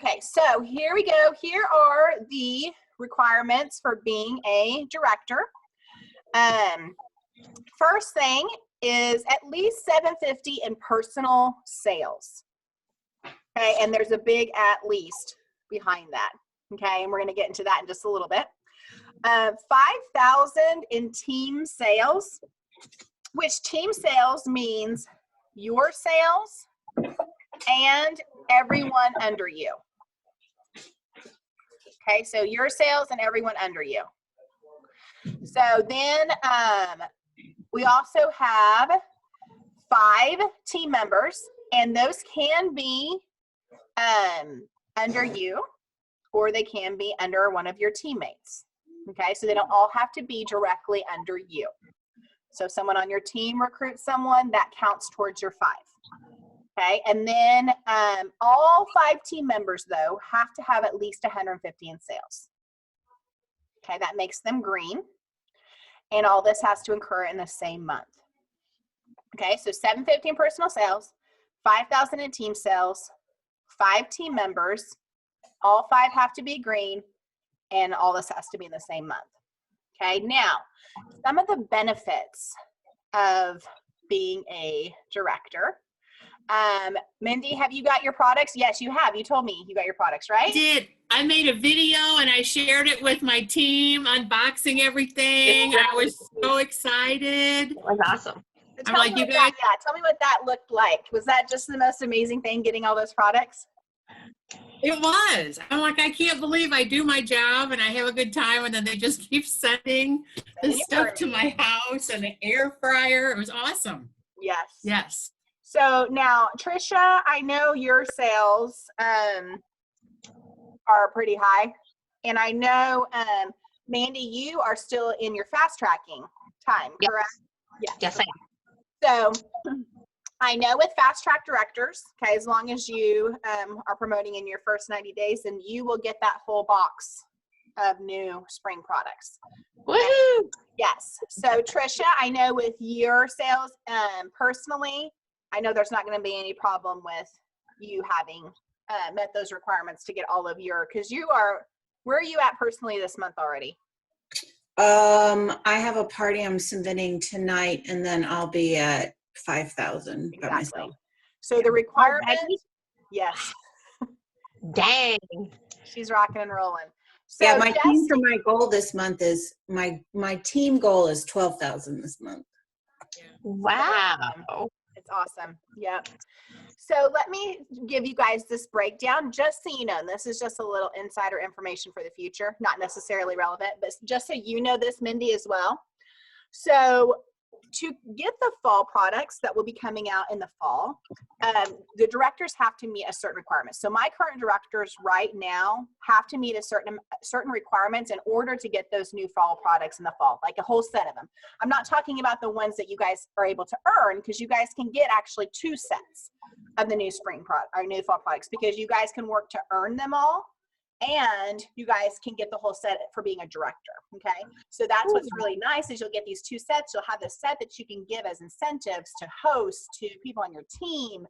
Okay, so here we go. Here are the requirements for being a director. First thing is at least 750 in personal sales. Okay, and there's a big at least behind that. Okay, and we're going to get into that in just a little bit. 5,000 in team sales, which team sales means your sales and everyone under you. Okay, so your sales and everyone under you. So then we also have 5 team members, and those can be under you, or they can be under one of your teammates. Okay, so they don't all have to be directly under you. So if someone on your team recruits someone, that counts towards your 5. Okay, and then all 5 team members, though, have to have at least 150 in sales. Okay, that makes them green. And all this has to occur in the same month. Okay, so 750 in personal sales, 5,000 in team sales, 5 team members, all 5 have to be green, and all this has to be in the same month. Okay, now, some of the benefits of being a director. Mindy, have you got your products? Yes, you have. You told me you got your products, right? I did. I made a video and I shared it with my team, unboxing everything. I was so excited. It was awesome. So I'm like, you guys. tell me what that looked like. Was that just the most amazing thing, getting all those products? It was. I'm like, I can't believe I do my job and I have a good time, and then they just keep sending the stuff to my house and an air fryer. It was awesome. Yes. Yes. So now, Trisha, I know your sales are pretty high, and I know, Mandy, you are still in your fast tracking time, correct? Yes, I am. So I know with fast track directors, okay, as long as you are promoting in your first 90 days, then you will get that whole box of new spring products. Woohoo! Yes. So Trisha, I know with your sales, personally, I know there's not going to be any problem with you having met those requirements to get all of your, because you are, where are you at personally this month already? I have a party I'm submitting tonight, and then I'll be at 5,000 by myself. So the requirement, yes. Dang. She's rocking and rolling. So Yeah, my team for my goal this month is, my team goal is 12,000 this month. Wow. It's awesome. Yep. So let me give you guys this breakdown, just so you know, and this is just a little insider information for the future, not necessarily relevant, but just so you know this, Mindy, as well. So to get the fall products that will be coming out in the fall, the directors have to meet a certain requirement. So my current directors right now have to meet a certain requirements in order to get those new fall products in the fall, like a whole set of them. I'm not talking about the ones that you guys are able to earn, because you guys can get actually 2 sets of the new spring product or new fall products, because you guys can work to earn them all, and you guys can get the whole set for being a director. Okay, so that's what's really nice, is you'll get these 2 sets. You'll have the set that you can give as incentives to hosts, to people on your team,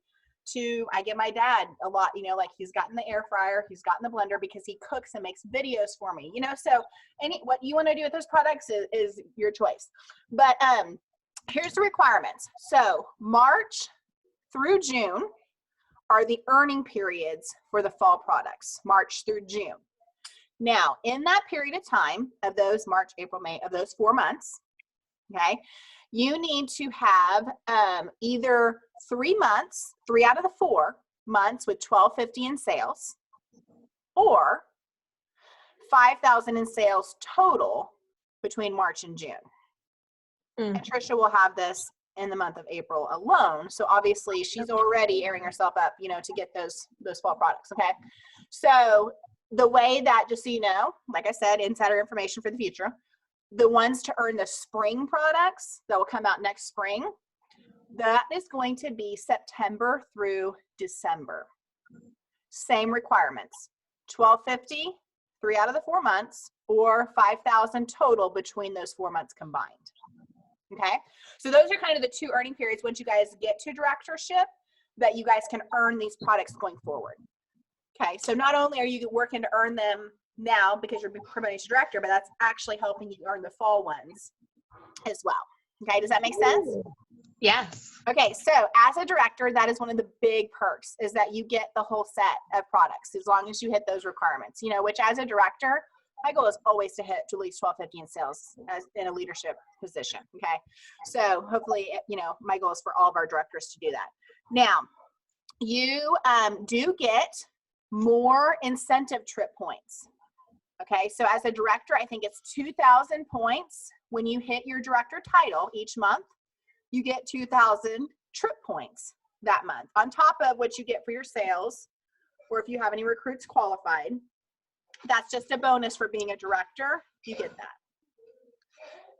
to, I give my dad a lot, you know, like he's gotten the air fryer, he's gotten the blender, because he cooks and makes videos for me, you know. So what you want to do with those products is your choice. But here's the requirements. So March through June are the earning periods for the fall products, March through June. Now, in that period of time, of those March, April, May, of those 4 months, okay, you need to have either 3 months, 3 out of the 4 months with $1,250 in sales, or 5,000 in sales total between March and June. And Trisha will have this in the month of April alone. So obviously she's already airing herself up, you know, to get those fall products. Okay. So the way that, just so you know, like I said, insider information for the future, the ones to earn the spring products that will come out next spring, that is going to be September through December. Same requirements, $1,250, 3 out of the 4 months, or 5,000 total between those 4 months combined. Okay, so those are kind of the 2 earning periods once you guys get to directorship, that you guys can earn these products going forward. Okay, so not only are you working to earn them now because you're being promoted to director, but that's actually helping you earn the fall ones as well. Okay, does that make sense? Yes. Okay, so as a director, that is one of the big perks, is that you get the whole set of products as long as you hit those requirements, you know, which as a director, my goal is always to hit at least 1250 in sales as in a leadership position. Okay, so hopefully, you know, my goal is for all of our directors to do that. Now, you do get more incentive trip points. Okay, so as a director, I think it's 2,000 points when you hit your director title each month. You get 2,000 trip points that month on top of what you get for your sales, or if you have any recruits qualified. That's just a bonus for being a director. You get that.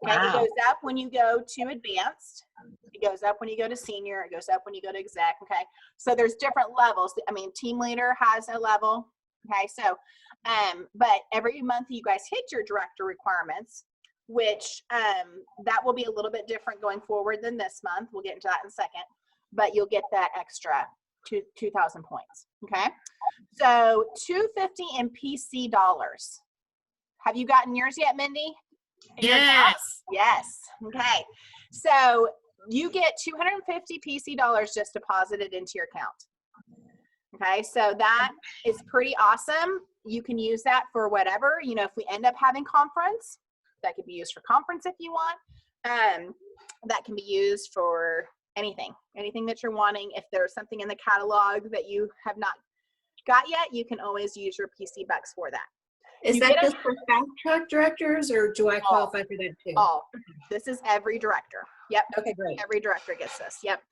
Okay, Wow. it goes up when you go to advanced. It goes up when you go to senior. It goes up when you go to exec. Okay, so there's different levels. I mean, team leader has a level. Okay, so, but every month you guys hit your director requirements, which that will be a little bit different going forward than this month. We'll get into that in a second, but you'll get that extra 2,000 points. Okay, so $250 in PC dollars. Have you gotten yours yet, Mindy? In your account? Yes. Yes. Okay, so you get 250 PC dollars just deposited into your account. Okay, so that is pretty awesome. You can use that for whatever, you know, if we end up having conference, that could be used for conference if you want. That can be used for anything that you're wanting. If there's something in the catalog that you have not got yet, you can always use your PC bucks for that. Is You that get a- just for fast track directors, or do I qualify for that too? All. This is every director. Yep. Okay, great. Every director gets this. Yep.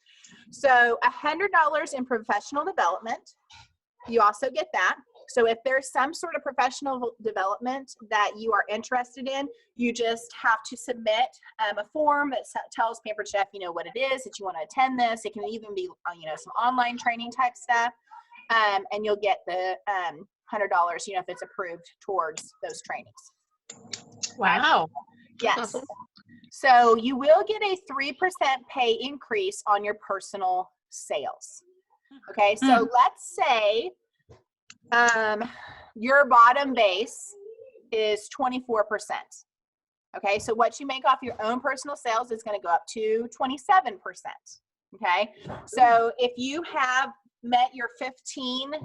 So $100 in professional development. You also get that. So if there's some sort of professional development that you are interested in, you just have to submit a form that tells Pampered Chef, you know, what it is, that you want to attend this. It can even be, you know, some online training type stuff. And you'll get the $100, you know, if it's approved towards those trainings. Wow. Yes. Awesome. So you will get a 3% pay increase on your personal sales. Okay, so let's say your bottom base is 24%. Okay, so what you make off your own personal sales is going to go up to 27%. Okay, so if you have met your 15%,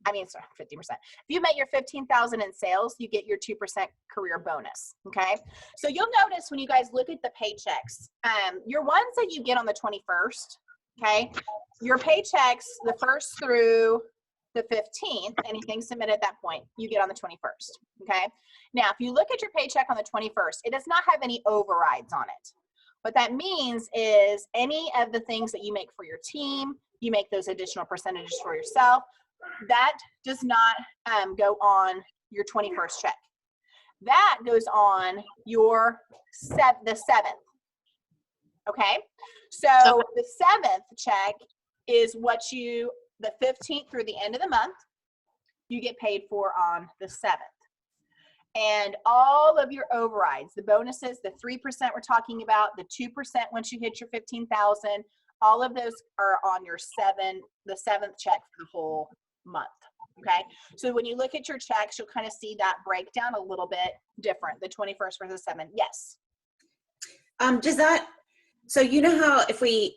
I mean, sorry, 50%. If you met your 15,000 in sales, you get your 2% career bonus. Okay. So you'll notice when you guys look at the paychecks, your ones that you get on the 21st, okay, your paychecks, the 1st through the 15th, anything submitted at that point, you get on the 21st. Okay. Now, if you look at your paycheck on the 21st, it does not have any overrides on it. What that means is any of the things that you make for your team, you make those additional percentages for yourself, that does not go on your 21st check. That goes on your the 7th. Okay, so the 7th check is what you, the 15th through the end of the month, you get paid for on the 7th. And all of your overrides, the bonuses, the 3% we're talking about, the 2% once you hit your 15,000, all of those are on your the 7th check for the whole month. Okay, so when you look at your checks, you'll kind of see that breakdown a little bit different, the 21st versus 7th. Yes. Does that, so you know how if we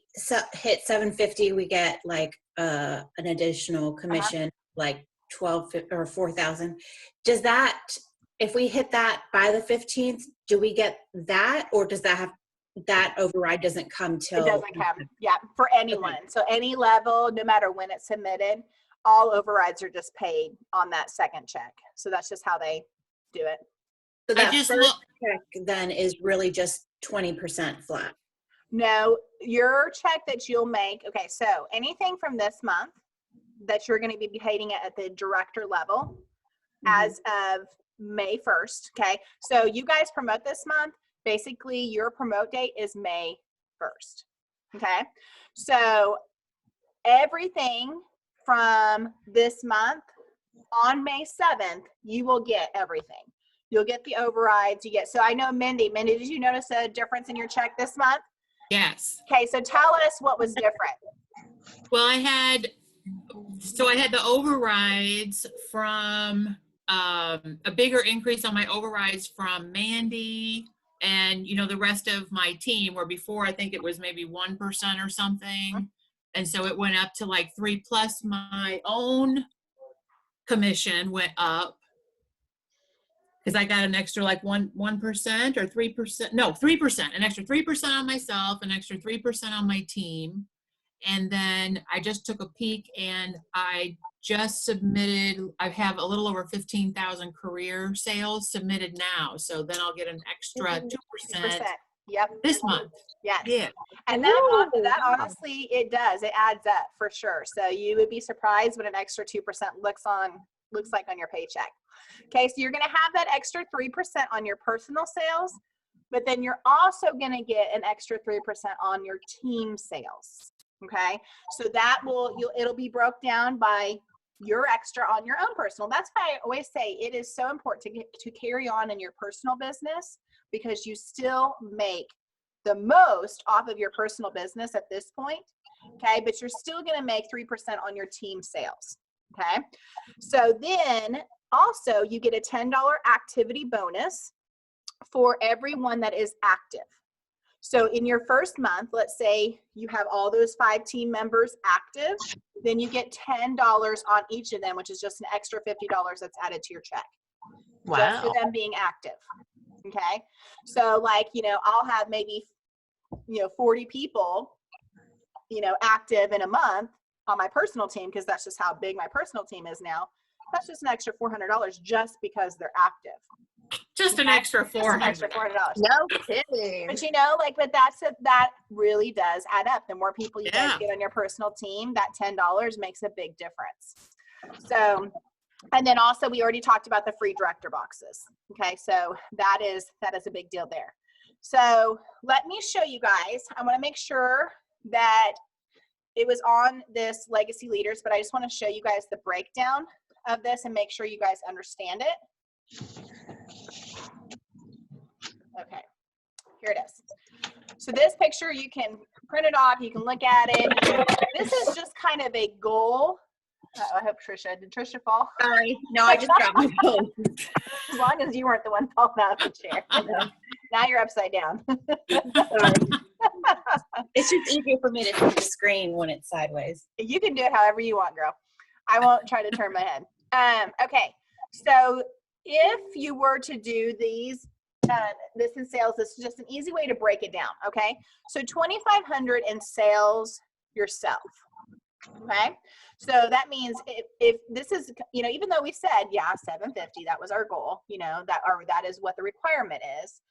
hit 750, we get like an additional commission, like 12 or 4,000. Does that, if we hit that by the 15th, do we get that, or does that have, that override doesn't come till? It doesn't come. Yeah, for anyone. Okay. So any level, no matter when it's submitted, all overrides are just paid on that 2nd check. So that's just how they do it. So that first check then is really just 20% flat. No, your check that you'll make, okay, so anything from this month that you're going to be paying at the director level as of May 1st, okay? So you guys promote this month. Basically, your promote date is May 1st, okay? So everything from this month on May 7th, you will get everything. You'll get the overrides. You get, so I know Mindy, did you notice a difference in your check this month? Yes. Okay, so tell us what was different. Well, I had So I had the overrides from, a bigger increase on my overrides from Mandy and, the rest of my team, where before I think it was maybe 1% or something. And so it went up to like 3 plus my own commission went up. Because I got an extra like 1% or 3%, no, 3%, an extra 3% on myself, an extra 3% on my team. And then I just took a peek and I just submitted, I have a little over 15,000 career sales submitted now. So then I'll get an extra 2% Yep. this month. Yes. Yeah. And Ooh, that wow. honestly, it does. It adds up for sure. So you would be surprised what an extra 2% looks like on your paycheck. Okay, so you're going to have that extra 3% on your personal sales, but then you're also going to get an extra 3% on your team sales. Okay, so that it'll be broke down by your extra on your own personal. That's why I always say it is so important to carry on in your personal business, because you still make the most off of your personal business at this point. Okay, but you're still going to make 3% on your team sales. Okay, so then also you get a $10 activity bonus for everyone that is active. So in your first month, let's say you have all those 5 team members active, then you get $10 on each of them, which is just an extra $50 that's added to your check. Just for Wow. them being active. Okay. So like, I'll have maybe, 40 people, active in a month on my personal team, because that's just how big my personal team is now. That's just an extra $400 just because they're active. Just an extra Just an extra $400. $400. No kidding. But that really does add up. The more people you guys get on your personal team, that $10 makes a big difference. So, and then also we already talked about the free director boxes. Okay, so that is a big deal there. So let me show you guys. I want to make sure that it was on this Legacy Leaders, but I just want to show you guys the breakdown of this and make sure you guys understand it. Okay, here it is. So this picture, you can print it off, you can look at it. This is just kind of a goal. I hope did Trisha fall? Sorry. No, I just dropped my phone. As long as you weren't the one falling out of the chair. Now you're upside down. Sorry. It's just easier for me to see the screen when it's sideways. You can do it however you want, girl. I won't try to turn my head. Okay, so if you were to do these, this in sales, this is just an easy way to break it down, okay? So $2,500 in sales yourself, okay? So that means if this is, even though we said, yeah, 750, that was our goal, that is what the requirement is.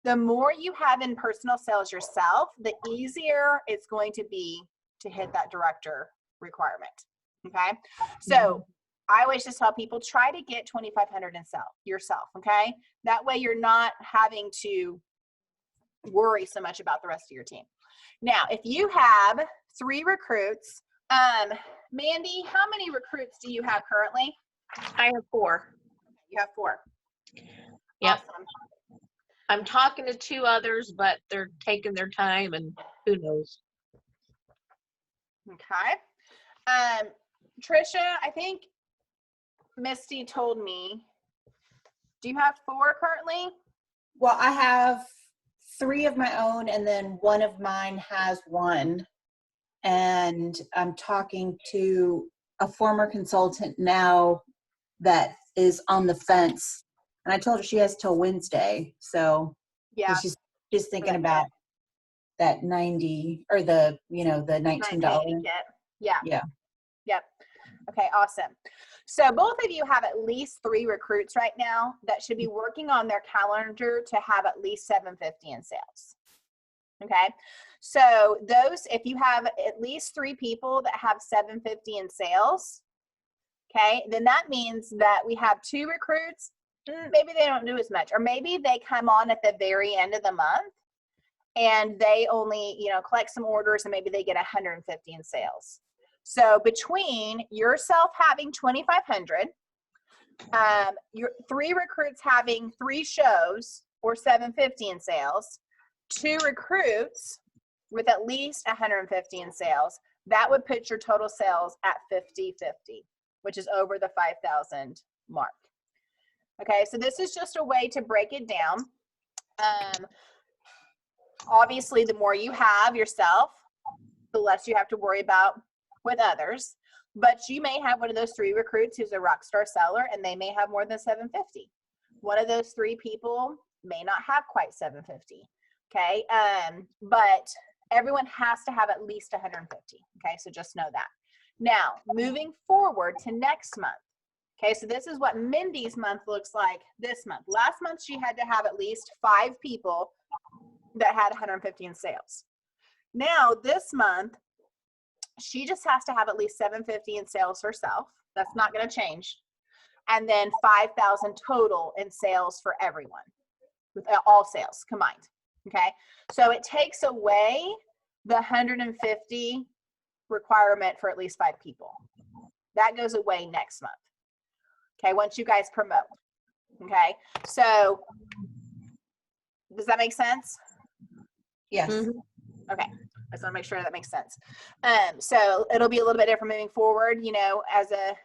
The more you have in personal sales yourself, the easier it's going to be to hit that director requirement, okay? So I always just tell people, try to get 2,500 in yourself, okay? That way you're not having to worry so much about the rest of your team. Now, if you have 3 recruits, Mandy, how many recruits do you have currently? I have 4. You have 4. Yep. Awesome. I'm talking to 2 others, but they're taking their time and who knows. Okay. Trisha, I think Misty told me, do you have 4 currently? Well, I have 3 of my own, and then one of mine has 1. And I'm talking to a former consultant now that is on the fence. And I told her she has till Wednesday. So Yeah. she's just thinking about that 90 or the $19. Yeah. Yeah. Yep. Okay, awesome. So both of you have at least 3 recruits right now that should be working on their calendar to have at least 750 in sales. Okay. So if you have at least 3 people that have 750 in sales, okay, then that means that we have 2 recruits. Maybe they don't do as much, or maybe they come on at the very end of the month and they only, collect some orders and maybe they get 150 in sales. So between yourself having 2,500, your 3 recruits having 3 shows or 750 in sales, 2 recruits with at least 150 in sales, that would put your total sales at 50-50, which is over the 5,000 mark. Okay, so this is just a way to break it down. Obviously, the more you have yourself, the less you have to worry about with others. But you may have one of those 3 recruits who's a rock star seller, and they may have more than 750. One of those 3 people may not have quite 750. Okay, but everyone has to have at least 150. Okay, so just know that. Now, moving forward to next month. Okay, so this is what Mindy's month looks like this month. Last month, she had to have at least 5 people that had 150 in sales. Now, this month, she just has to have at least 750 in sales herself. That's not going to change. And then 5,000 total in sales for everyone, with all sales combined. Okay, so it takes away the 150 requirement for at least 5 people. That goes away next month. Okay, once you guys promote. Okay, so does that make sense? Yes. Okay, I just want to make sure that makes sense. So it'll be a little bit different moving forward, you know, as a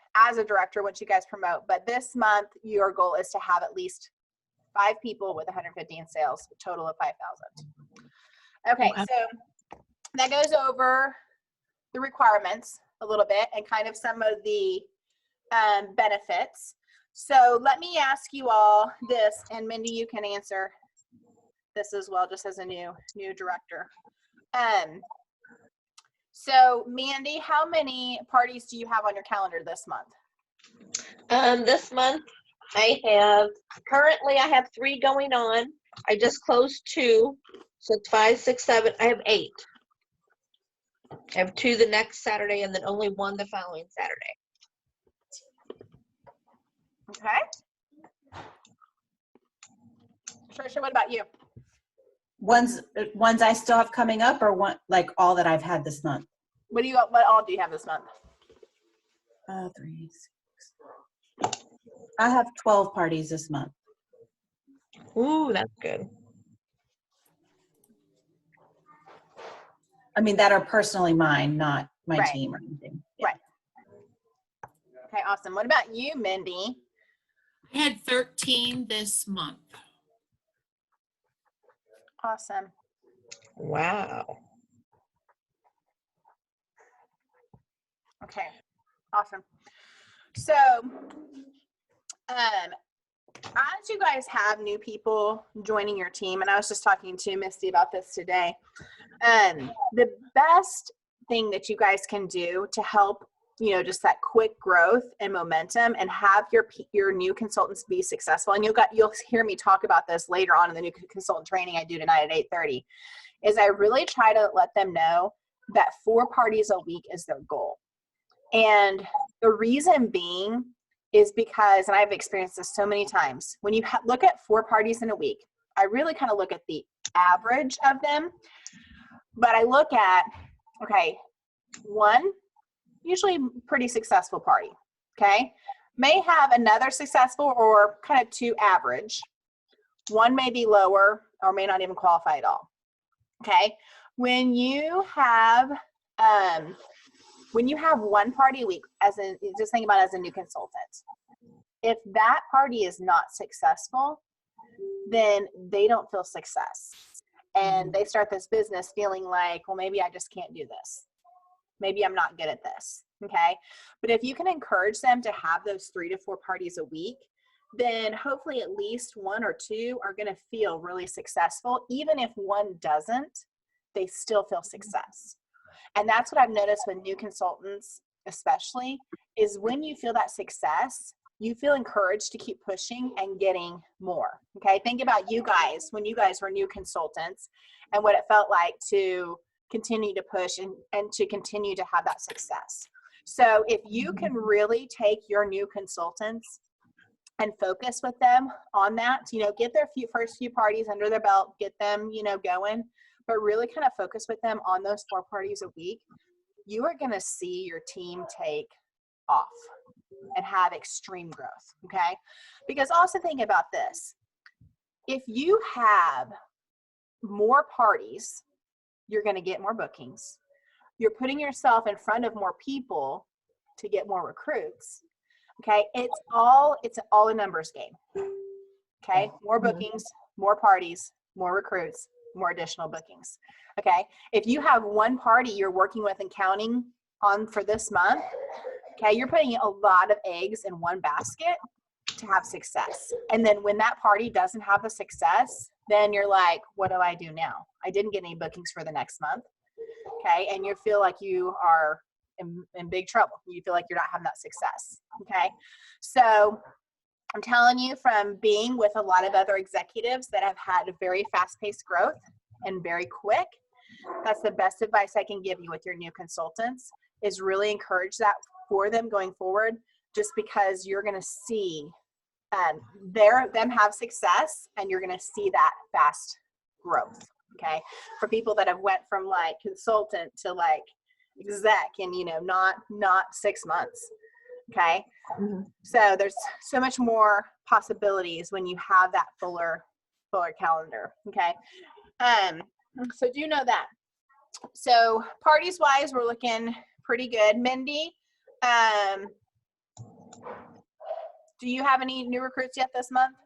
director once you guys promote. But this month, your goal is to have at least 5 people with 150 in sales, a total of 5,000. Okay, so that goes over the requirements a little bit and kind of some of the benefits. So let me ask you all this, and Mindy, you can answer this as well, just as a new director. So Mandy, how many parties do you have on your calendar this month? This month currently I have 3 going on. I just closed 2. So it's 5, 6, 7. I have 8. I have 2 the next Saturday and then only 1 the following Saturday. Okay. Trisha, what about you? Ones I still have coming up, or one like all that I've had this month? What all do you have this month? 3, 6. I have 12 parties this month. Ooh, that's good. I mean, that are personally mine, not my Right. team or anything. Right. Okay, awesome. What about you, Mindy? I had 13 this month. Awesome. Wow. Okay, awesome. So, as you guys have new people joining your team, and I was just talking to Misty about this today, the best thing that you guys can do to help, you know, just that quick growth and momentum and have your new consultants be successful, and you'll hear me talk about this later on in the new consultant training I do tonight at 8:30, is I really try to let them know that 4 parties a week is their goal. And the reason being is because, and I've experienced this so many times, when you look at 4 parties in a week, I really kind of look at the average of them, but I look at, okay, 1, usually pretty successful party, okay? May have another successful or kind of 2 average. 1 may be lower or may not even qualify at all, okay? When you have 1 party a week, just think about it as a new consultant, if that party is not successful, then they don't feel success. And they start this business feeling like, well, maybe I just can't do this. Maybe I'm not good at this, okay? But if you can encourage them to have those 3 to 4 parties a week, then hopefully at least 1 or 2 are gonna feel really successful. Even if 1 doesn't, they still feel success. And that's what I've noticed with new consultants, especially, is when you feel that success, you feel encouraged to keep pushing and getting more. Okay, think about you guys when you guys were new consultants and what it felt like to continue to push and to continue to have that success. So if you can really take your new consultants and focus with them on that, you know, get their first few parties under their belt, get them, you know, going, but really kind of focus with them on those 4 parties a week, you are going to see your team take off and have extreme growth, okay? Because also think about this. If you have more parties, you're going to get more bookings. you're putting yourself in front of more people to get more recruits. Okay, it's all a numbers game. Okay, more bookings, more parties, more recruits, more additional bookings. Okay, if you have one party you're working with and counting on for this month, okay, you're putting a lot of eggs in one basket to have success. And then when that party doesn't have the success, then you're like, what do I do now? I didn't get any bookings for the next month. Okay, and you feel like you are in big trouble. You feel like you're not having that success. Okay, so I'm telling you, from being with a lot of other executives that have had very fast-paced growth and very quick, that's the best advice I can give you with your new consultants, is really encourage that for them going forward, just because you're going to see them have success, and you're going to see that fast growth. Okay, for people that have went from like consultant to like exec in, not 6 months. Okay, so there's so much more possibilities when you have that fuller calendar. Okay, so do know that. So parties wise, we're looking pretty good. Mindy, do you have any new recruits yet this month?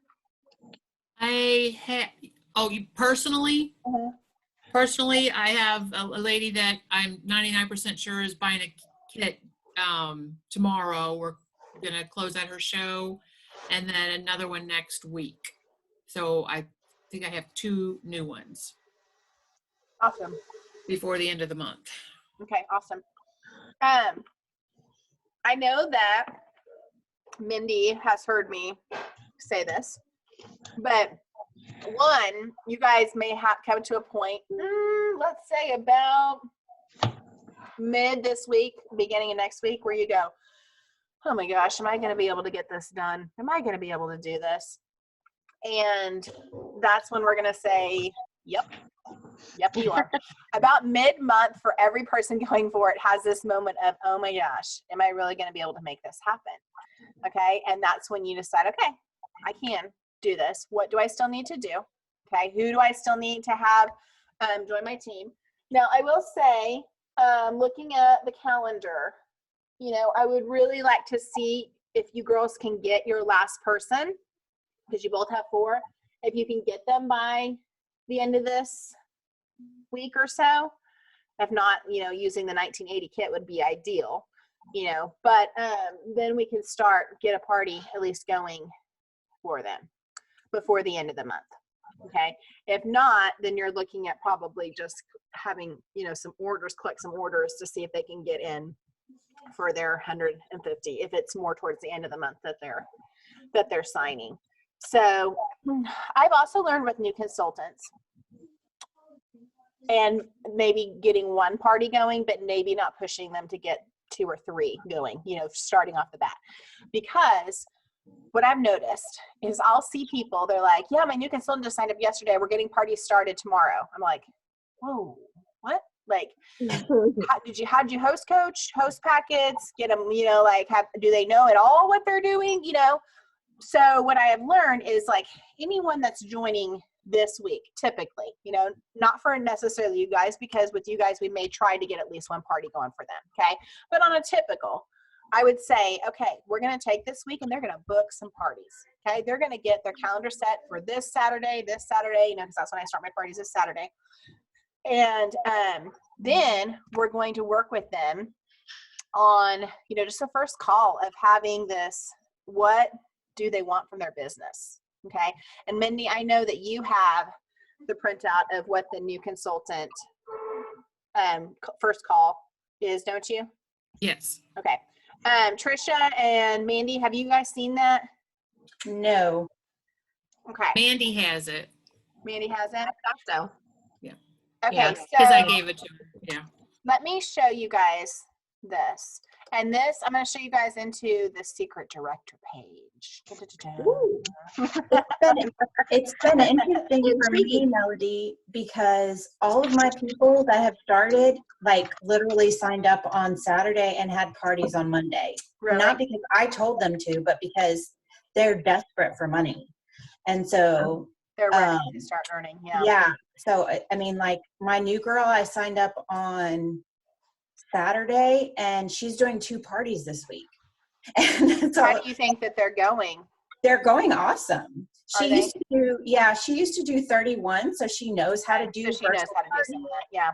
Personally? Mhm. Personally, I have a lady that I'm 99% sure is buying a kit tomorrow. We're going to close out her show, and then another one next week. So I think I have 2 new ones Awesome. before the end of the month. Okay, awesome. I know that Mindy has heard me say this, but one, you guys may have come to a point, let's say about mid this week, beginning of next week, where you go, oh my gosh, am I going to be able to get this done? Am I going to be able to do this? And that's when we're going to say, yep, you are. About mid-month, for every person going for it, has this moment of, oh my gosh, am I really going to be able to make this happen? Okay, and that's when you decide, okay, I can do this. What do I still need to do? Okay, who do I still need to have join my team? Now, I will say, looking at the calendar, I would really like to see if you girls can get your last person, because you both have 4. If you can get them by the end of this week or so. If not, using the 1980 kit would be ideal, but then we can get a party at least going for them before the end of the month. Okay, if not, then you're looking at probably just having collect some orders to see if they can get in for their 150, if it's more towards the end of the month that they're signing. So I've also learned with new consultants, and maybe getting one party going, but maybe not pushing them to get 2 or 3 going, starting off the bat. Because what I've noticed is I'll see people, they're like, yeah, my new consultant just signed up yesterday. We're getting parties started tomorrow. I'm like, whoa, what? Like, how did you host packets, get them, do they know at all what they're doing? So what I have learned is, like, anyone that's joining this week, typically, not for necessarily you guys, because with you guys, we may try to get at least one party going for them. Okay. But on a typical, I would say, okay, we're going to take this week and they're going to book some parties. Okay. They're going to get their calendar set for this Saturday, because that's when I start my parties, this Saturday. And then we're going to work with them on, just a first call of having this, what do they want from their business? Okay. And Mindy, I know that you have the printout of what the new consultant first call is, don't you? Yes. Okay. Trisha and Mandy, have you guys seen that? No. Okay. Mandy has it. Mandy has it? So Okay. Yeah. Because I So gave it to her. Yeah. let me show you guys this. And this, I'm going to show you guys into the secret director page. It's been interesting for me, Melody, because all of my people that have started, like, literally signed up on Saturday and had parties on Monday. Really? Not because I told them to, but because they're desperate for money. And so, They're ready to start earning. Yeah. yeah. So, I mean, like, my new girl, I signed up on Saturday, and she's doing 2 parties this week. And so How do you think that they're going? they're going awesome. Are She they? used to do, yeah, she used to do 31, so she knows how to do. So she knows how to do some of that. Yeah.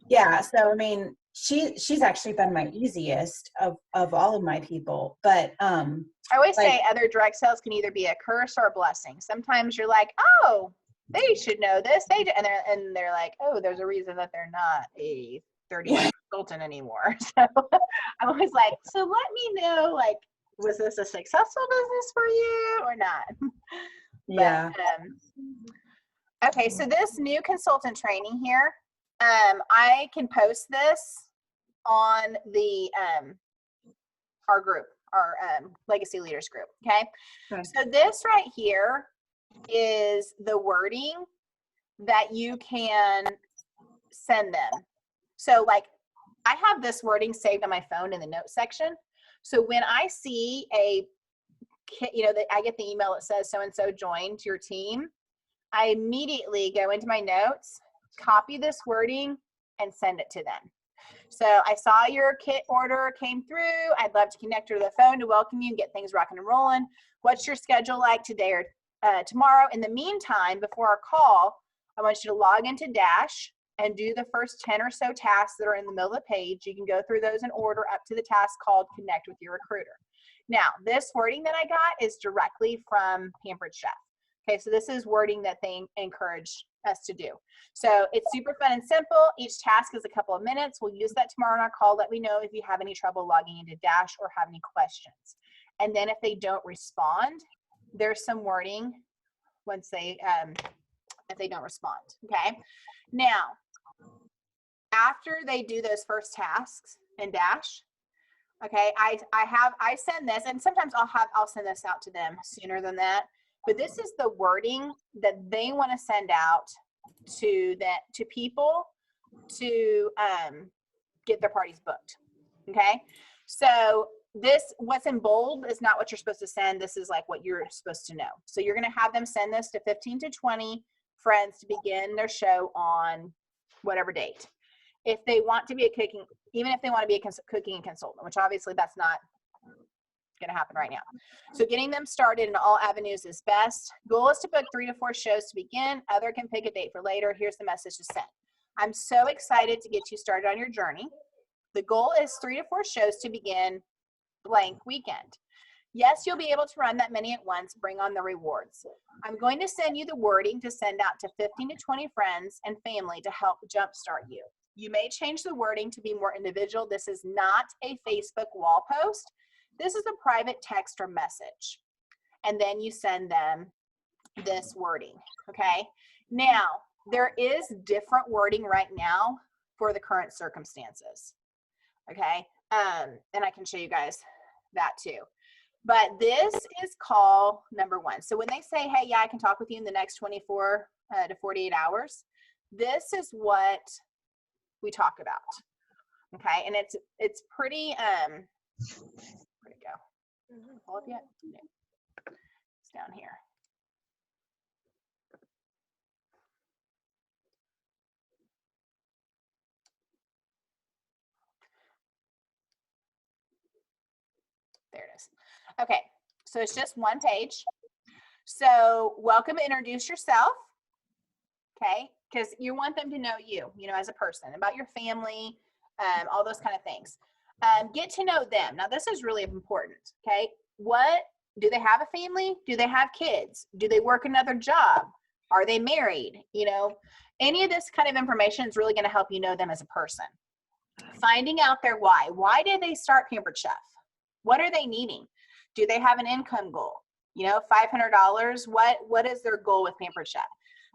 Yeah, so I mean, she's actually been my easiest of all of my people, but I always like, say other direct sales can either be a curse or a blessing. Sometimes you're like, oh, they should know this. And they're like, oh, there's a reason that they're not a 31 consultant anymore. So I'm always like, so let me know, like, was this a successful business for you or not? yeah. Okay, so this new consultant training here, I can post this on the our group, our Legacy Leaders group. Okay, Okay. so this right here is the wording that you can send them. So like, I have this wording saved on my phone in the notes section. So when I see I get the email that says so and so joined your team, I immediately go into my notes, copy this wording, and send it to them. So I saw your kit order came through. I'd love to connect her to the phone to welcome you and get things rocking and rolling. What's your schedule like today or tomorrow? In the meantime, before our call, I want you to log into Dash and do the first 10 or so tasks that are in the middle of the page. You can go through those in order up to the task called Connect with Your Recruiter. Now, this wording that I got is directly from Pampered Chef. Okay, so this is wording that they encourage us to do. So it's super fun and simple. Each task is a couple of minutes. We'll use that tomorrow in our call. Let me know if you have any trouble logging into Dash or have any questions. And then if they don't respond, there's some wording once they, if they don't respond, okay? Now, after they do those first tasks in Dash, okay, I send this, and sometimes I'll send this out to them sooner than that. But this is the wording that they want to send out to people to get their parties booked. Okay, so what's in bold is not what you're supposed to send. This is like what you're supposed to know. So you're going to have them send this to 15 to 20 friends to begin their show on whatever date. If they want to be a cooking consultant, which obviously that's not going to happen right now. So getting them started in all avenues is best. Goal is to book 3 to 4 shows to begin. Other can pick a date for later. Here's the message to send. I'm so excited to get you started on your journey. The goal is 3 to 4 shows to begin blank weekend. Yes, you'll be able to run that many at once. Bring on the rewards. I'm going to send you the wording to send out to 15 to 20 friends and family to help jumpstart you. You may change the wording to be more individual. This is not a Facebook wall post. This is a private text or message. And then you send them this wording, okay? Now, there is different wording right now for the current circumstances, okay? And I can show you guys that too. But this is call number 1. So when they say, hey, yeah, I can talk with you in the next 24 to 48 hours, this is what we talk about, okay? And it's pretty, where'd it go? Pull up yet? No. It's down here. There it is. Okay, so it's just one page. So welcome, introduce yourself, okay? Because you want them to know you as a person, about your family, all those kind of things. Get to know them. Now, this is really important, okay? Do they have a family? Do they have kids? Do they work another job? Are they married? Any of this kind of information is really going to help you know them as a person. Finding out their why. Why did they start Pampered Chef? What are they needing? Do they have an income goal? $500. What is their goal with Pampered Chef?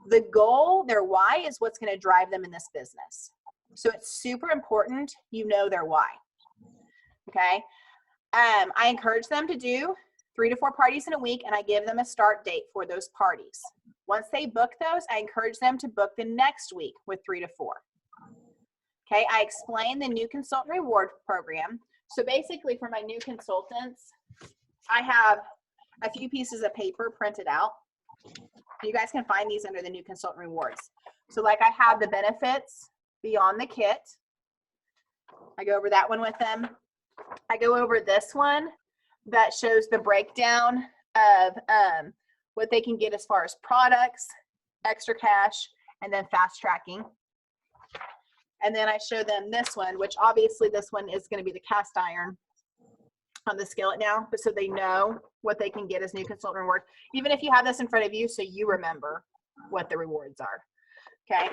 The goal, their why, is what's going to drive them in this business. So it's super important you know their why. Okay. I encourage them to do 3 to 4 parties in a week, and I give them a start date for those parties. Once they book those, I encourage them to book the next week with 3 to 4. Okay. I explain the new consultant reward program. So basically, for my new consultants, I have a few pieces of paper printed out. You guys can find these under the new consultant rewards. So like, I have the benefits beyond the kit. I go over that one with them. I go over this one that shows the breakdown of what they can get as far as products, extra cash, and then fast tracking. And then I show them this one, which obviously this one is going to be the cast iron on the skillet now, but so they know what they can get as new consultant reward, even if you have this in front of you, so you remember what the rewards are. Okay.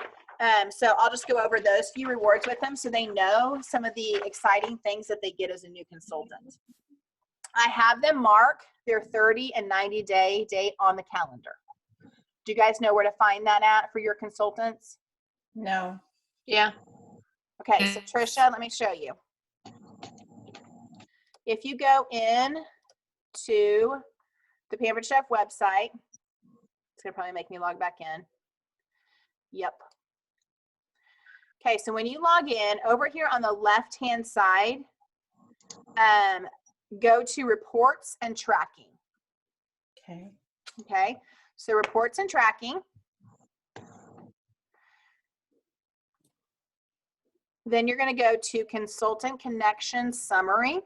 So I'll just go over those few rewards with them so they know some of the exciting things that they get as a new consultant. I have them mark their 30 and 90 day date on the calendar. Do you guys know where to find that at for your consultants? No. Yeah. Okay, so Trisha, let me show you. If you go in to the Pampered Chef website, it's gonna probably make me log back in. Yep. Okay, so when you log in, over here on the left-hand side, go to reports and tracking. Okay. Okay, so reports and tracking. Then you're going to go to consultant connection summary.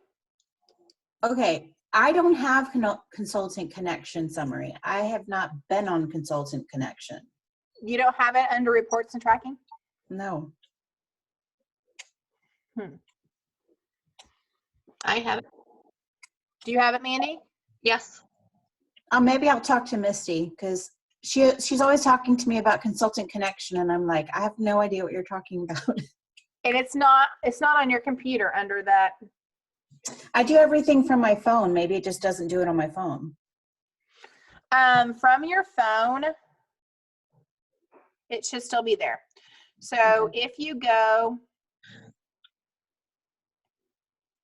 Okay. I don't have consultant connection summary. I have not been on consultant connection. You don't have it under reports and tracking? No. I have it. Do you have it, Mandy? Yes. Maybe I'll talk to Misty because she's always talking to me about consultant connection, and I'm like, I have no idea what you're talking about. And it's not on your computer under that. I do everything from my phone. Maybe it just doesn't do it on my phone. From your phone, it should still be there. So Okay. if you go,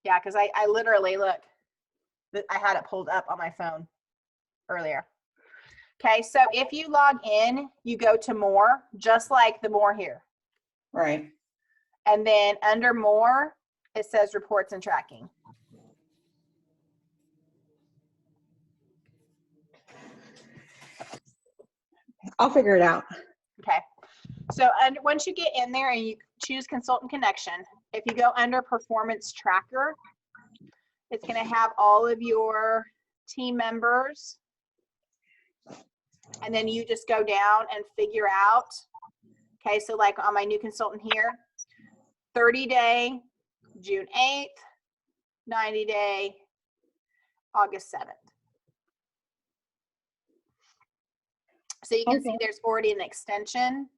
yeah, because I literally, look, I had it pulled up on my phone earlier. Okay, so if you log in, you go to more, just like the more here. Right. And then under more, it says reports and tracking. I'll figure it out. Okay. So once you get in there and you choose consultant connection, if you go under performance tracker, it's going to have all of your team members. And then you just go down and figure out. Okay. So like on my new consultant here, 30 day, June 8th, 90 day, August 7th. So you can see there's already an extension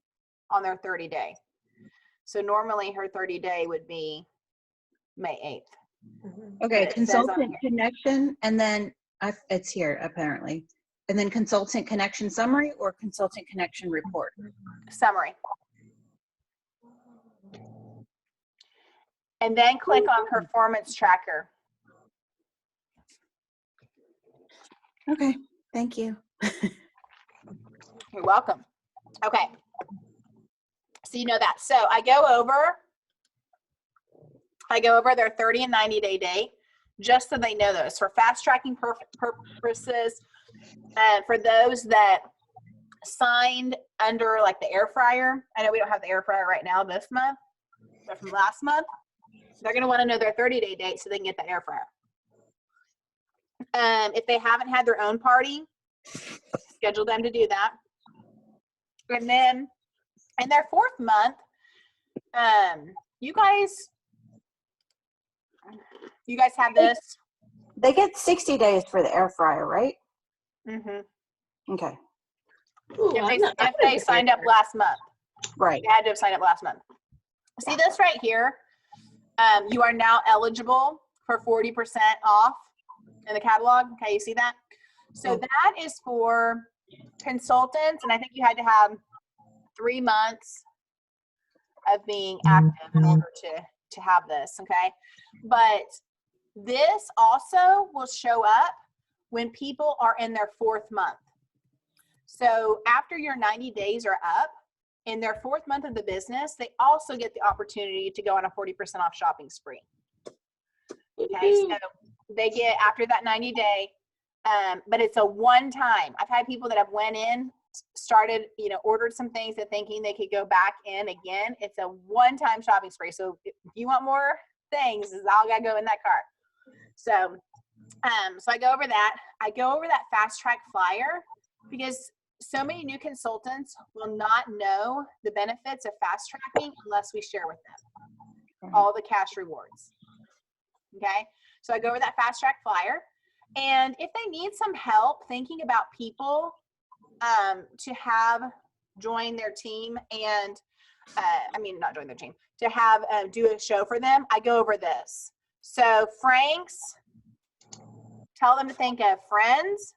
on their 30 day. So normally her 30 day would be May 8th. Okay, It says on consultant here. connection, and then it's here apparently. And then consultant connection summary or consultant connection report. Summary. And then click on performance tracker. Okay, thank you. You're welcome. Okay. So you know that. So I go over their 30 and 90 day date, just so they know those. For fast tracking purposes, for those that signed under like the air fryer, I know we don't have the air fryer right now this month, but from last month, they're going to want to know their 30 day date so they can get the air fryer. If they haven't had their own party, schedule them to do that. And then in their 4th month, you guys have this. They get 60 days for the air fryer, right? Mm-hmm. Okay, Ooh, If they signed up last month, right. they had to have signed up last month. See this right here? You are now eligible for 40% off in the catalog. Okay, you see that? So that is for consultants, and I think you had to have 3 months of being active in order to have this, okay? But this also will show up when people are in their 4th month. So after your 90 days are up, in their 4th month of the business, they also get the opportunity to go on a 40% off shopping spree. Okay, so they get after that 90 day, but it's a one time. I've had people that have went in, started, ordered some things and thinking they could go back in again. It's a one-time shopping spree. So if you want more things is all got to go in that cart. So, so I go over that. I go over that fast track flyer because so many new consultants will not know the benefits of fast tracking unless we share with them all the cash rewards. Okay. So I go over that fast track flyer, and if they need some help thinking about people to have join their team and not join their team, to have do a show for them, I go over this. So Frank's, tell them to think of friends,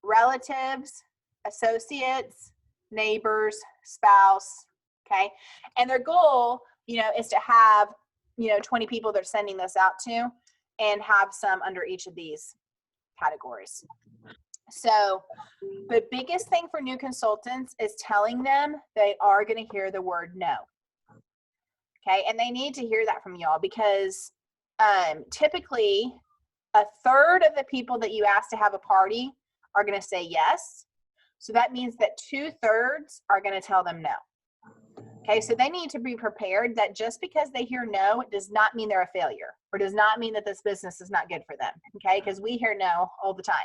relatives, associates, neighbors, spouse. Okay. And their goal, is to have, 20 people they're sending this out to, and have some under each of these categories. So the biggest thing for new consultants is telling them they are going to hear the word no. Okay. And they need to hear that from y'all, because typically a third of the people that you ask to have a party are going to say yes. So that means that 2/3 are going to tell them no. Okay, so they need to be prepared that just because they hear no, it does not mean they're a failure, or does not mean that this business is not good for them. Okay, because we hear no all the time.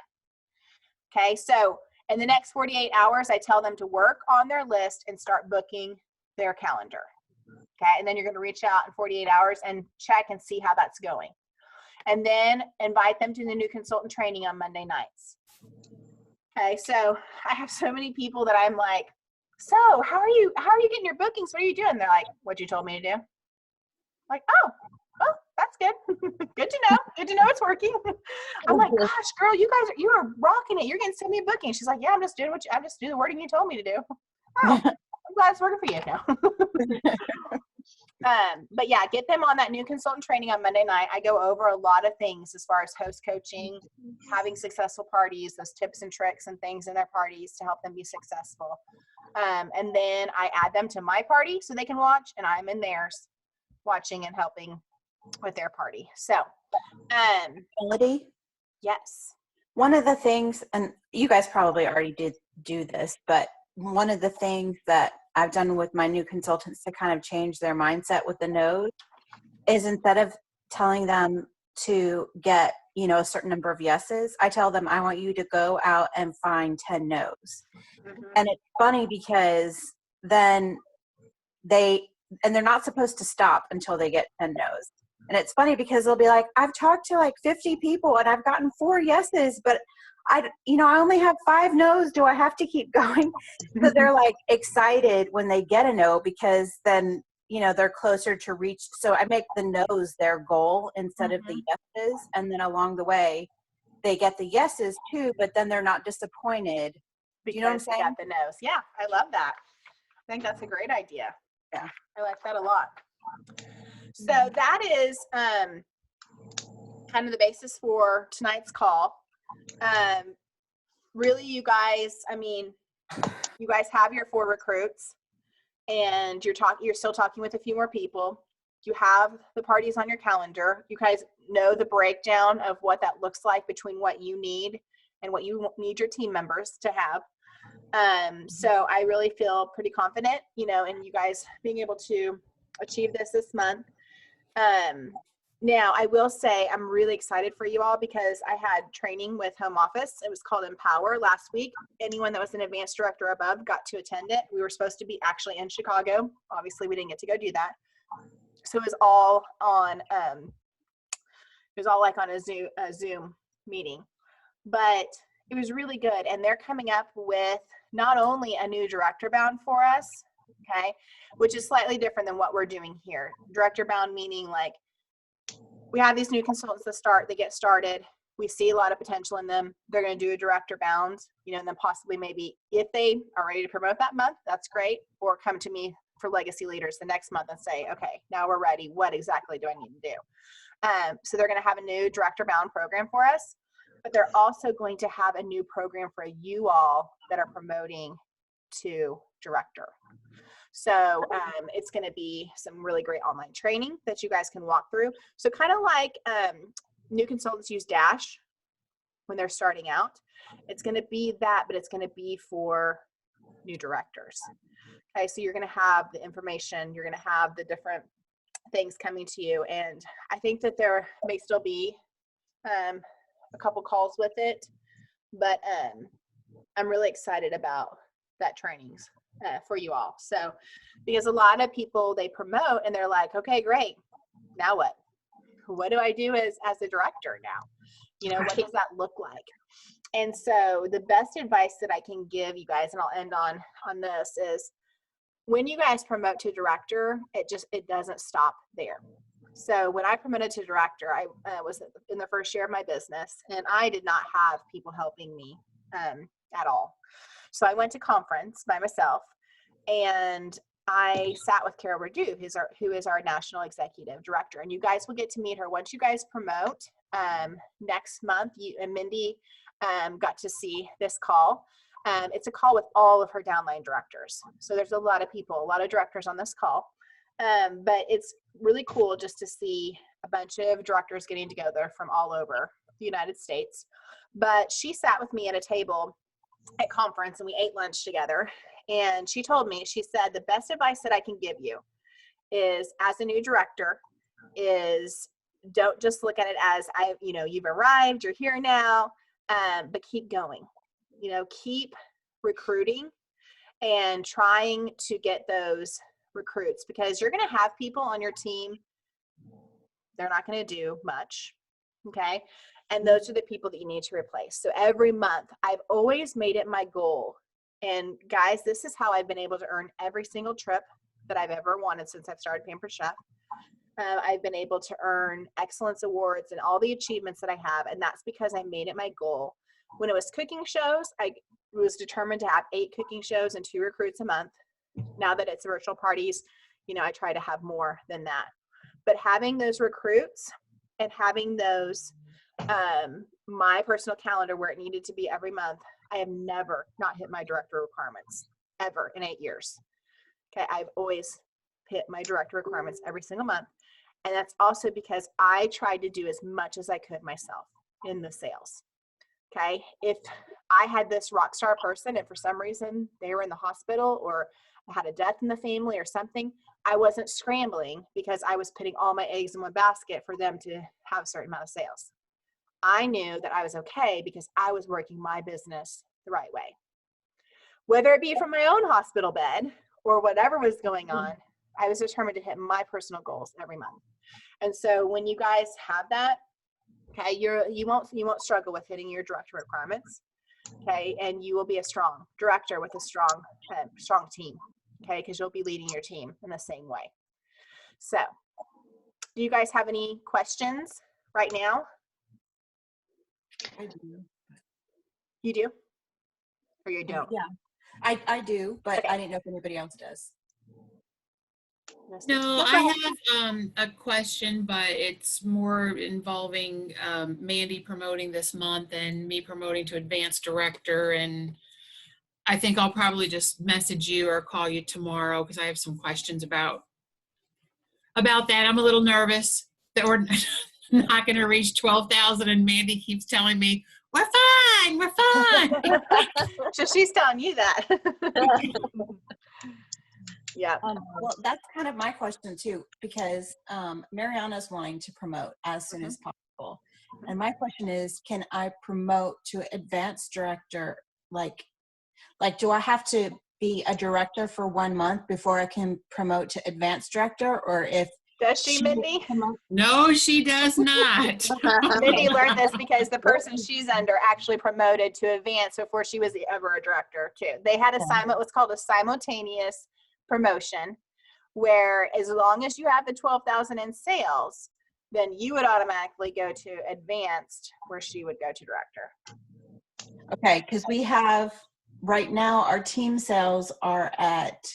Okay, so in the next 48 hours, I tell them to work on their list and start booking their calendar. Okay, and then you're going to reach out in 48 hours and check and see how that's going. And then invite them to the new consultant training on Monday nights. Okay, so I have so many people that I'm like, so how are you getting your bookings? What are you doing? They're like, what you told me to do. I'm like, oh, well, that's good. Good to know. Good to know it's working. I'm like, gosh, girl, you are rocking it. You're getting so many bookings. She's like, yeah, I'm just doing the wording you told me to do. Oh, I'm glad it's working for you now. But yeah, get them on that new consultant training on Monday night. I go over a lot of things as far as host coaching, having successful parties, those tips and tricks and things in their parties to help them be successful. And then I add them to my party so they can watch, and I'm in theirs watching and helping with their party. So, Melody, yes. one of the things, and you guys probably already did do this, but one of the things that I've done with my new consultants to kind of change their mindset with the no's is, instead of telling them to get, a certain number of yeses, I tell them, I want you to go out and find 10 no's. Mm-hmm. And it's funny because then they're not supposed to stop until they get 10 no's. And it's funny because they'll be like, I've talked to like 50 people and I've gotten 4 yeses, but I only have 5 no's. Do I have to keep going? So they're like excited when they get a no, because then, they're closer to reach. So I make the no's their goal instead of the yeses. And then along the way, they get the yeses too, but then they're not disappointed. Because you know what I'm saying? Got the nose. Yeah, I love that. I think that's a great idea. Yeah. I like that a lot. So that is kind of the basis for tonight's call. Really, you guys have your 4 recruits, and you're still talking with a few more people. You have the parties on your calendar. You guys know the breakdown of what that looks like between what you need and what you need your team members to have. So I really feel pretty confident, in you guys being able to achieve this month. Now I will say I'm really excited for you all, because I had training with home office. It was called Empower last week. Anyone that was an advanced director above got to attend it. We were supposed to be actually in Chicago. Obviously we didn't get to go do that. So it was all on, like on a Zoom meeting, but it was really good. And they're coming up with not only a new director bound for us, okay, which is slightly different than what we're doing here. Director bound meaning like, we have these new consultants that get started. We see a lot of potential in them. They're going to do a director bound, and then possibly maybe if they are ready to promote that month, that's great. Or come to me for legacy leaders the next month and say, okay, now we're ready. What exactly do I need to do? So they're going to have a new director bound program for us, but they're also going to have a new program for you all that are promoting to director. So it's going to be some really great online training that you guys can walk through. So kind of like new consultants use Dash when they're starting out. It's going to be that, but it's going to be for new directors. Okay, so you're going to have the information. You're going to have the different things coming to you. And I think that there may still be a couple calls with it, but I'm really excited about that trainings for you all. So, because a lot of people, they promote and they're like, okay, great. Now what? What do I do as a director now? You know, what does that look like? And so the best advice that I can give you guys, and I'll end on this, is when you guys promote to director, it doesn't stop there. So when I promoted to director, I was in the first year of my business, and I did not have people helping me at all. So I went to conference by myself, and I sat with Carol Redu, who is our national executive director, and you guys will get to meet her once you guys promote next month. You and Mindy got to see this call. It's a call with all of her downline directors. So there's a lot of people, a lot of directors on this call. But it's really cool just to see a bunch of directors getting together from all over the United States. But she sat with me at a table at conference, and we ate lunch together. And she told me, she said, the best advice that I can give you is, as a new director, is don't just look at it as you've arrived, you're here now, but keep going. Keep recruiting and trying to get those recruits, because you're going to have people on your team, they're not going to do much. Okay. And those are the people that you need to replace. So every month, I've always made it my goal. And guys, this is how I've been able to earn every single trip that I've ever wanted since I've started Pampered Chef. I've been able to earn excellence awards and all the achievements that I have. And that's because I made it my goal. When it was cooking shows, I was determined to have 8 cooking shows and 2 recruits a month. Now that it's virtual parties, I try to have more than that. But having those recruits and having those, my personal calendar where it needed to be every month, I have never not hit my director requirements ever in 8 years. Okay. I've always hit my director requirements every single month. And that's also because I tried to do as much as I could myself in the sales. Okay. If I had this rock star person and for some reason they were in the hospital or I had a death in the family or something, I wasn't scrambling because I was putting all my eggs in one basket for them to have a certain amount of sales. I knew that I was okay because I was working my business the right way. Whether it be from my own hospital bed or whatever was going on, I was determined to hit my personal goals every month. And so when you guys have that, okay, you won't struggle with hitting your director requirements. Okay, and you will be a strong director with a strong team. Okay, because you'll be leading your team in the same way. So, do you guys have any questions right now? I do. You do? Or you don't? Yeah, I do, but Okay. I didn't know if anybody else does. No, Go I ahead. have a question, but it's more involving Mandy promoting this month and me promoting to advanced director. And I think I'll probably just message you or call you tomorrow because I have some questions about that. I'm a little nervous that we're not going to reach 12,000, and Mandy keeps telling me, we're fine, we're fine. So she's telling you that. Yeah. Well, that's kind of my question too, because Mariana's wanting to promote as soon as possible. And my question is, can I promote to advanced director? Like, do I have to be a director for 1 month before I can promote to advanced director? Or if Does she, Mindy? No, she does not. Mindy learned this because the person she's under actually promoted to advance before she was ever a director too. They had what's called a simultaneous promotion, where as long as you have the 12,000 in sales, then you would automatically go to advanced, where she would go to director. Okay, because we have right now our team sales are at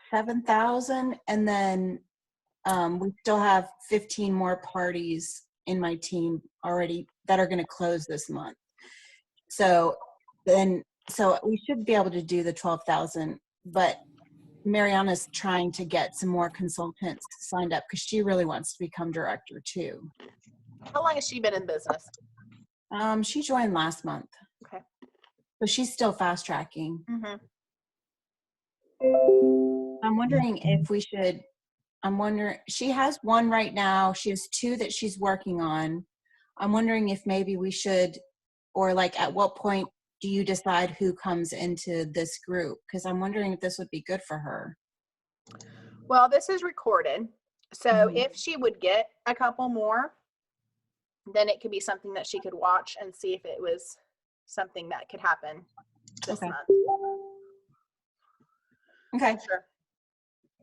7,000, and then we still have 15 more parties in my team already that are going to close this month. So we should be able to do the 12,000, but Mariana's trying to get some more consultants signed up because she really wants to become director too. How long has she been in business? She joined last month. Okay. But she's still fast tracking. Mm-hmm. I'm wondering if we should, I'm wondering, she has one right now. She has two that she's working on. I'm wondering if maybe we should, or like at what point do you decide who comes into this group? Because I'm wondering if this would be good for her. Well, this is recorded. So Mhm. if she would get a couple more, then it could be something that she could watch and see if it was something that could happen this Okay. month. Okay. Sure.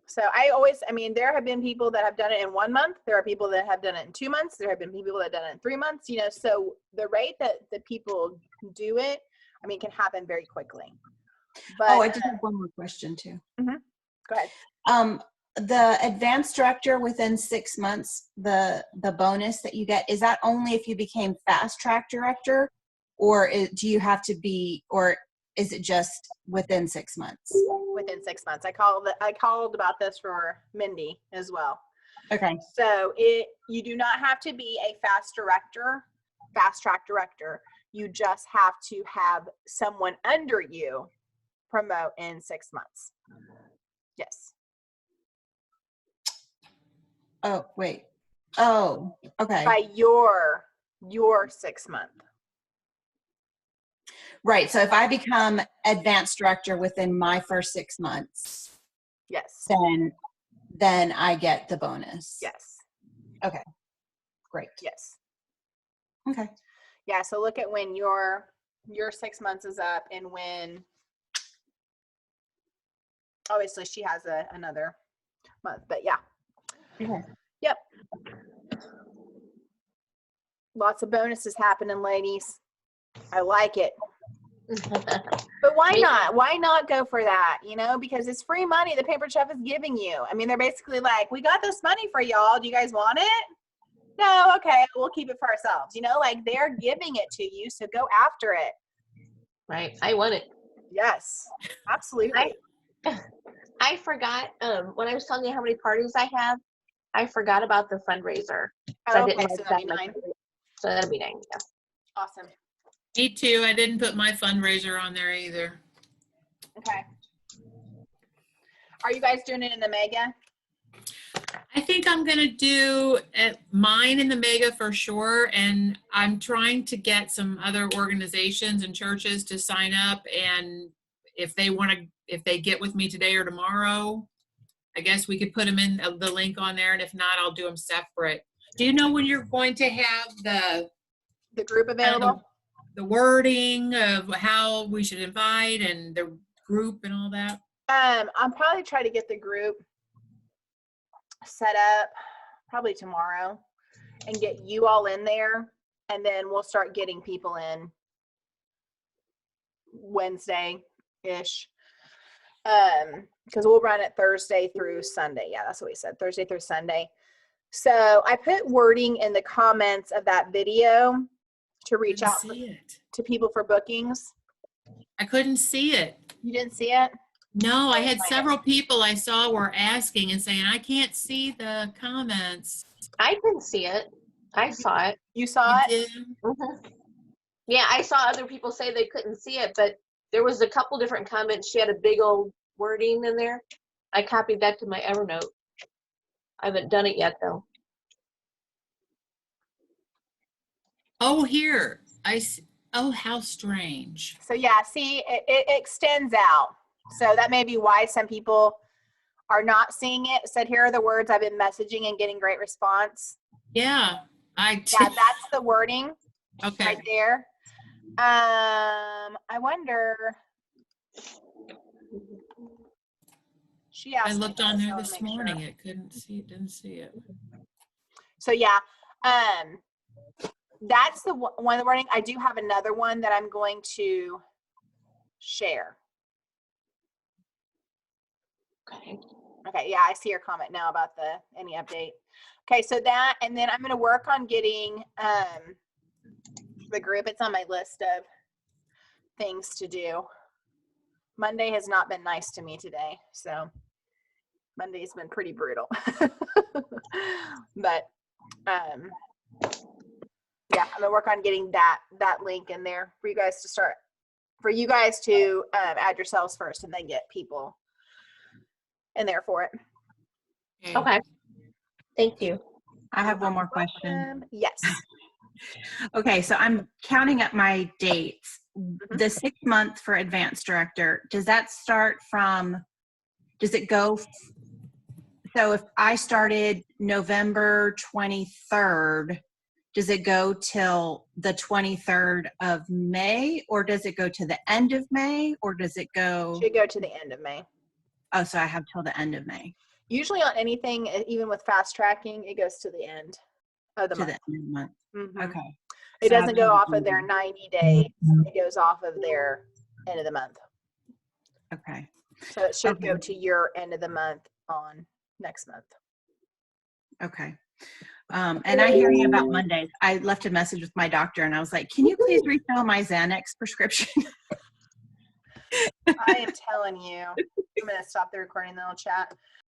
So I mean, there have been people that have done it in 1 month. There are people that have done it in 2 months. There have been people that have done it in 3 months, you know, so the rate that the people do it, I mean, can happen very quickly. But Oh, I just have one more question too. go ahead. The advanced director within 6 months, the bonus that you get, is that only if you became fast track director, or do you have to be, or is it just within 6 months? Within 6 months. I called about this for Mindy as well. Okay. So you do not have to be a fast track director. You just have to have someone under you promote in 6 months. Yes. Oh, wait. Oh, okay. By your 6 month. Right. So if I become advanced director within my first 6 months, Yes. then I get the bonus. Yes. Great. Yes. Okay. Yeah. So look at when your 6 months is up, and when obviously she has another month, but yeah. Okay. Yep. Lots of bonuses happening, ladies. I like it. But why Me- not? Why not go for that? You know, because it's free money the Paper Chef is giving you. I mean, they're basically like, we got this money for y'all. Do you guys want it? No, okay, we'll keep it for ourselves. You know, like they're giving it to you, so go after it. Right. I want it. Yes, absolutely. I forgot, when I was telling you how many parties I have, I forgot about the fundraiser. So I Oh, didn't okay, write so that that'd be in my 9. fundraiser. So that'll be 9, yeah. Awesome. Me too. I didn't put my fundraiser on there either. Okay. Are you guys doing it in the mega? I think I'm gonna do mine in the mega for sure, and I'm trying to get some other organizations and churches to sign up, and if they get with me today or tomorrow, I guess we could put them in the link on there, and if not, I'll do them separate. Do you know when you're going to have The group available? the wording of how we should invite and the group and all that? I'll probably try to get the group set up probably tomorrow and get you all in there, and then we'll start getting people in Wednesday-ish. Because we'll run it Thursday through Sunday. Yeah, that's what we said, Thursday through Sunday. So I put wording in the comments of that video to reach Couldn't out see it. to people for bookings. I couldn't see it. You didn't see it? No, I Oh, had my several people I saw were asking and saying, I can't see the comments. I didn't see it. I saw it. You saw You it? did? Mhm. Yeah, I saw other people say they couldn't see it, but there was a couple different comments. She had a big old wording in there. I copied that to my Evernote. I haven't done it yet though. Oh, here. Oh, how strange. So yeah, see, it extends out. So that may be why some people are not seeing it. Said, here are the words I've been messaging and getting great response. Yeah. Yeah, that's the wording Okay. right there. I wonder. She asked I me looked this, on so there I'll this make sure. morning. It didn't see it. So yeah, that's the one of the wording. I do have another one that I'm going to share. Okay. Okay, yeah, I see your comment now about any update. Okay, so that, and then I'm going to work on getting the group. It's on my list of things to do. Monday has not been nice to me today, so Monday's been pretty brutal. But yeah, I'm gonna work on getting that link in there for you guys to start, for you guys to add yourselves first and then get people in there for it. Okay. Thank you. I have one more question. Yes. Okay, so I'm counting up my dates. The 6 month for advanced director, does that start from, does it go, so if I started November 23rd, does it go till the 23rd of May, or does it go to the end of May, or does it go, Should go to the end of May. oh, so I have till the end of May, Usually on anything, even with fast tracking, it goes to the end of the to month. the end of the month. Mhm. Okay. It So doesn't go I'll off of their 90 days. It goes off of their end of the month. Okay. So it should go Okay. to your end of the month on next month. Okay. And I hear you about Mondays. I left a message with my doctor and I was like, can you please refill my Xanax prescription? I am telling you. I'm going to stop the recording and then I'll chat.